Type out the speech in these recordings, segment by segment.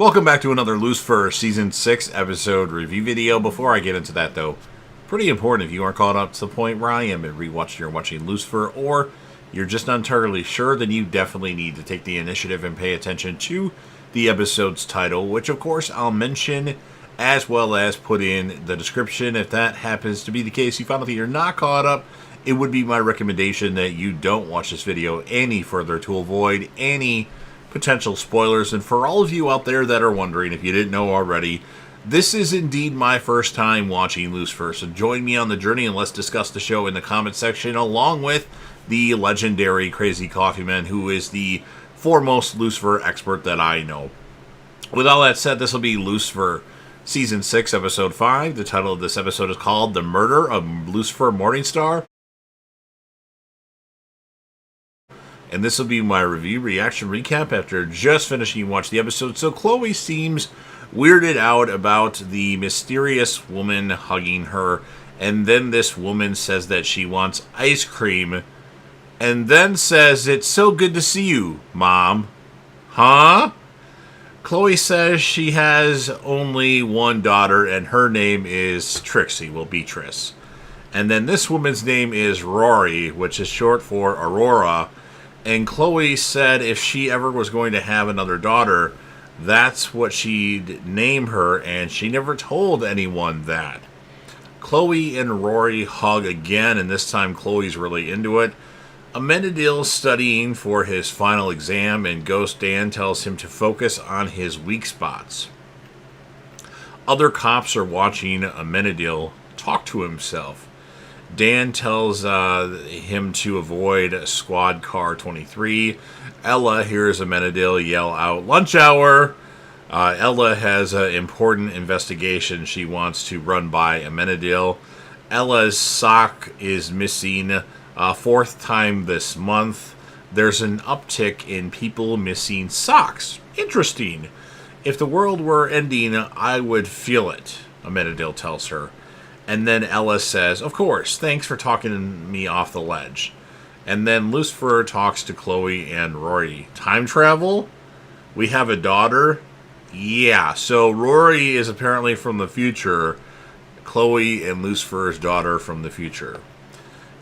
Welcome back to another Lucifer Season 6 episode review video. Before I get into that, though, pretty important, if you aren't caught up to the point where I am and you're watching Lucifer, or you're just not entirely sure, then you definitely need to take the initiative and pay attention to the episode's title, which of course I'll mention as well as put in the description. If that happens to be the case, you found out that you're not caught up, it would be my recommendation that you don't watch this video any further to avoid any potential spoilers. And for all of you out there that are wondering, if you didn't know already, this is indeed my first time watching Lucifer, so join me on the journey and let's discuss the show in the comment section, along with the legendary Crazy Coffee Man, who is the foremost Lucifer expert that I know. With all that said, this will be Lucifer Season 6, Episode 5. The title of this episode is called The Murder of Lucifer Morningstar. And this will be my review, reaction, recap after just finishing watching the episode. So Chloe seems weirded out about the mysterious woman hugging her. And then this woman says that she wants ice cream. And then says, "It's so good to see you, Mom." Huh? Chloe says she has only one daughter and her name is Trixie, Beatrice. And then this woman's name is Rory, which is short for Aurora. And Chloe said if she ever was going to have another daughter, that's what she'd name her, and she never told anyone that. Chloe and Rory hug again, and this time Chloe's really into it. Amenadiel's studying for his final exam, and Ghost Dan tells him to focus on his weak spots. Other cops are watching Amenadiel talk to himself. Dan tells him to avoid Squad Car 23. Ella hears Amenadiel yell out, "Lunch hour!" Ella has an important investigation she wants to run by Amenadiel. Ella's sock is missing fourth time this month. There's an uptick in people missing socks. Interesting. If the world were ending, I would feel it, Amenadiel tells her. And then Ella says, "Of course, thanks for talking me off the ledge." And then Lucifer talks to Chloe and Rory. Time travel? We have a daughter? Yeah, so Rory is apparently from the future. Chloe and Lucifer's daughter from the future.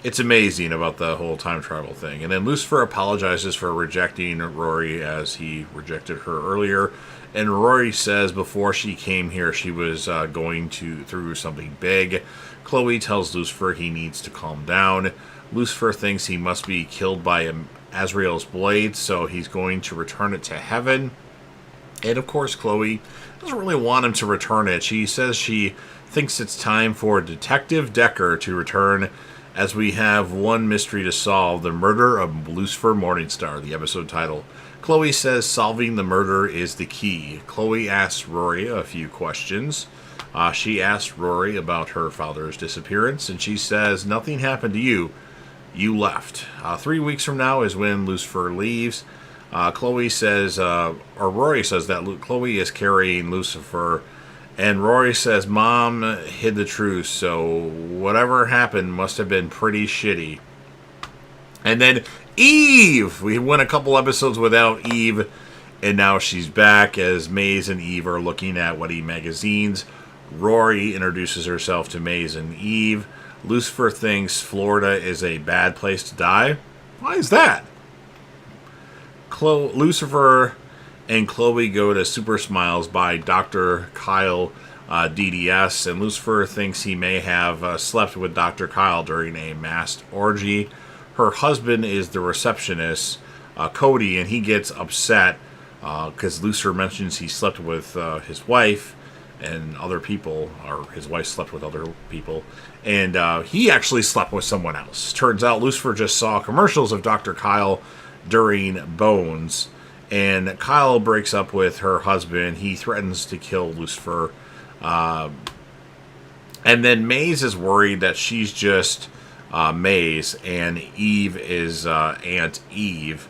It's amazing about the whole time travel thing. And then Lucifer apologizes for rejecting Rory as he rejected her earlier. And Rory says before she came here, she was going through something big. Chloe tells Lucifer he needs to calm down. Lucifer thinks he must be killed by Azrael's blade, so he's going to return it to heaven. And of course, Chloe doesn't really want him to return it. She says she thinks it's time for Detective Decker to return, as we have one mystery to solve, the murder of Lucifer Morningstar, the episode title. Chloe says solving the murder is the key. Chloe asks Rory a few questions. She asks Rory about her father's disappearance, and she says, "Nothing happened to you. You left." 3 weeks from now is when Lucifer leaves. Rory says that Chloe is carrying Lucifer, and Rory says Mom hid the truth, so whatever happened must have been pretty shitty. And then Eve! We went a couple episodes without Eve, and now she's back as Maze and Eve are looking at Wedding magazines. Rory introduces herself to Maze and Eve. Lucifer thinks Florida is a bad place to die. Why is that? Lucifer and Chloe go to Super Smiles by Dr. Kyle DDS, and Lucifer thinks he may have slept with Dr. Kyle during a masked orgy. Her husband is the receptionist, Cody, and he gets upset because Lucifer mentions he slept with his wife and other people, or his wife slept with other people, and he actually slept with someone else. Turns out Lucifer just saw commercials of Dr. Kyle during Bones, and Kyle breaks up with her husband. He threatens to kill Lucifer. And then Maze is worried that she's just Maze, and Eve is Aunt Eve.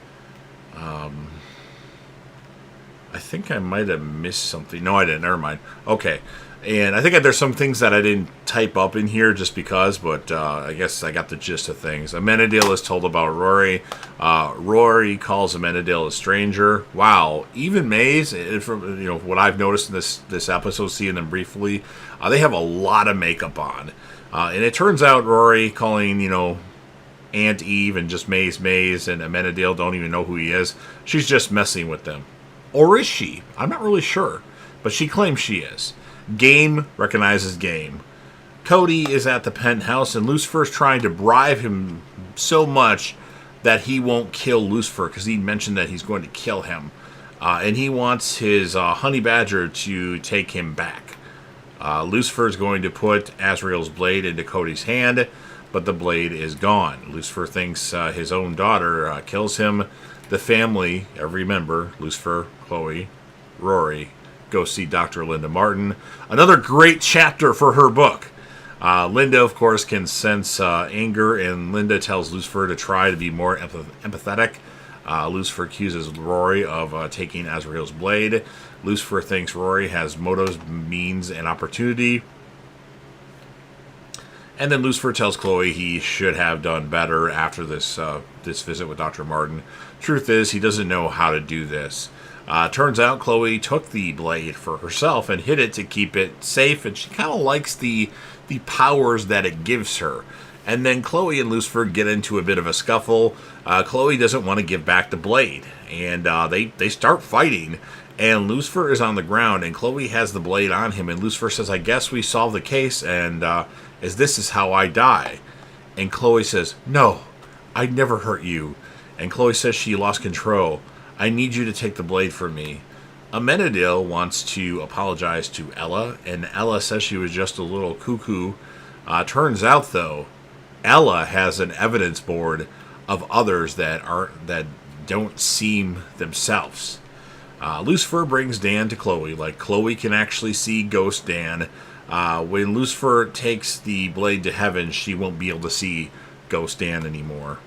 I think I might have missed something. No, I didn't. Never mind. Okay. And I think there's some things that I didn't type up in here just because, but I guess I got the gist of things. Amenadiel is told about Rory. Rory calls Amenadiel a stranger. Wow. Even Maze, from what I've noticed in this episode, seeing them briefly, they have a lot of makeup on. And it turns out Rory calling, Aunt Eve and just Maze and Amenadiel don't even know who he is. She's just messing with them. Or is she? I'm not really sure. But she claims she is. Game recognizes Game. Cody is at the penthouse, and Lucifer's trying to bribe him so much that he won't kill Lucifer, because he mentioned that he's going to kill him. And he wants his honey badger to take him back. Lucifer's going to put Azrael's blade into Cody's hand, but the blade is gone. Lucifer thinks his own daughter kills him. The family, every member, Lucifer, Chloe, Rory, go see Dr. Linda Martin. Another great chapter for her book. Linda, of course, can sense anger, and Linda tells Lucifer to try to be more empathetic. Lucifer accuses Rory of taking Azrael's blade. Lucifer thinks Rory has motives, means, and opportunity. And then Lucifer tells Chloe he should have done better after this visit with Dr. Martin. Truth is, he doesn't know how to do this. Turns out Chloe took the blade for herself and hid it to keep it safe, and she kind of likes the powers that it gives her. And then Chloe and Lucifer get into a bit of a scuffle. Chloe doesn't want to give back the blade, and they start fighting. And Lucifer is on the ground, and Chloe has the blade on him, and Lucifer says, "I guess we solved the case, and as this is how I die." And Chloe says, "No, I'd never hurt you." And Chloe says she lost control. "I need you to take the blade from me." Amenadiel wants to apologize to Ella, and Ella says she was just a little cuckoo. Turns out, though, Ella has an evidence board of others that don't seem themselves. Lucifer brings Dan to Chloe. Like, Chloe can actually see Ghost Dan. When Lucifer takes the blade to heaven, she won't be able to see Ghost Dan anymore.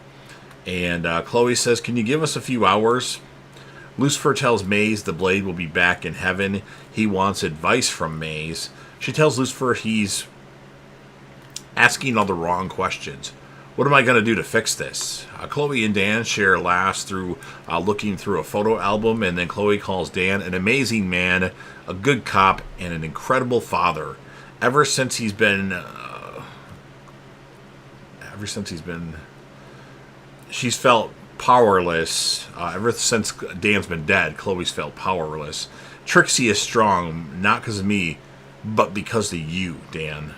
And Chloe says, "Can you give us a few hours?" Lucifer tells Maze the blade will be back in heaven. He wants advice from Maze. She tells Lucifer he's asking all the wrong questions. What am I going to do to fix this? Chloe and Dan share laughs through looking through a photo album, and then Chloe calls Dan an amazing man, a good cop, and an incredible father. Ever since he's been, she's felt powerless. Ever since Dan's been dead, Chloe's felt powerless. Trixie is strong, not because of me, but because of you, Dan.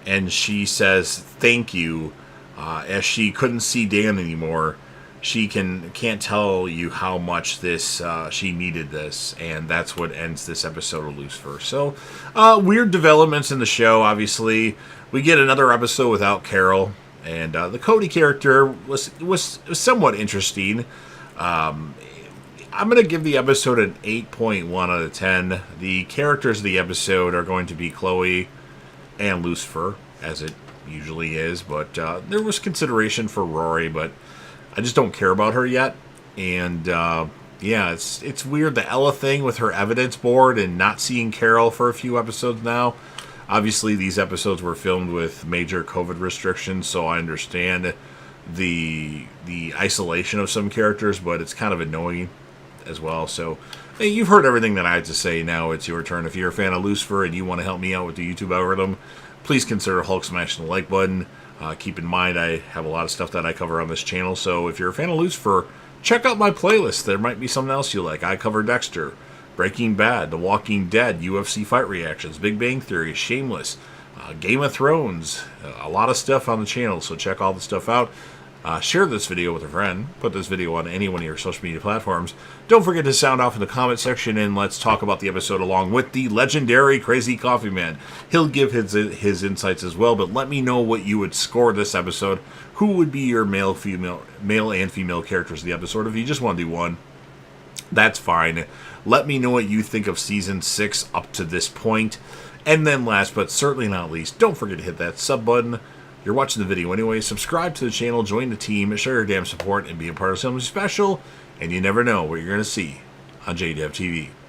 And she says thank you. As she couldn't see Dan anymore, she can't tell you how much this she needed this, and that's what ends this episode of Lucifer. So, weird developments in the show. Obviously, we get another episode without Carol, and the Cody character was somewhat interesting. I'm going to give the episode an 8.1 out of 10. The characters of the episode are going to be Chloe and Lucifer, as it usually is, but there was consideration for Rory, but I just don't care about her yet. And yeah, it's weird, the Ella thing with her evidence board and not seeing Carol for a few episodes now. Obviously, these episodes were filmed with major COVID restrictions, so I understand the isolation of some characters, but it's kind of annoying as well. So hey, you've heard everything that I had to say. Now it's your turn. If you're a fan of Lucifer and you want to help me out with the YouTube algorithm, please consider Hulk smashing the like button. Keep in mind, I have a lot of stuff that I cover on this channel, so if you're a fan of Lucifer, check out my playlist. There might be something else you like. I cover Dexter, Breaking Bad, The Walking Dead, UFC fight reactions, Big Bang Theory, Shameless, Game of Thrones, a lot of stuff on the channel, so check all the stuff out. Share this video with a friend. Put this video on any one of your social media platforms. Don't forget to sound off in the comment section, and let's talk about the episode along with the legendary Crazy Coffee Man. He'll give his insights as well, but let me know what you would score this episode. Who would be your male and female characters of the episode? If you just want to do one, that's fine. Let me know what you think of Season 6 up to this point. And then last but certainly not least, don't forget to hit that sub button. You're watching the video anyway. Subscribe to the channel, join the team, show your damn support, and be a part of something special. And you never know what you're going to see on JDev TV.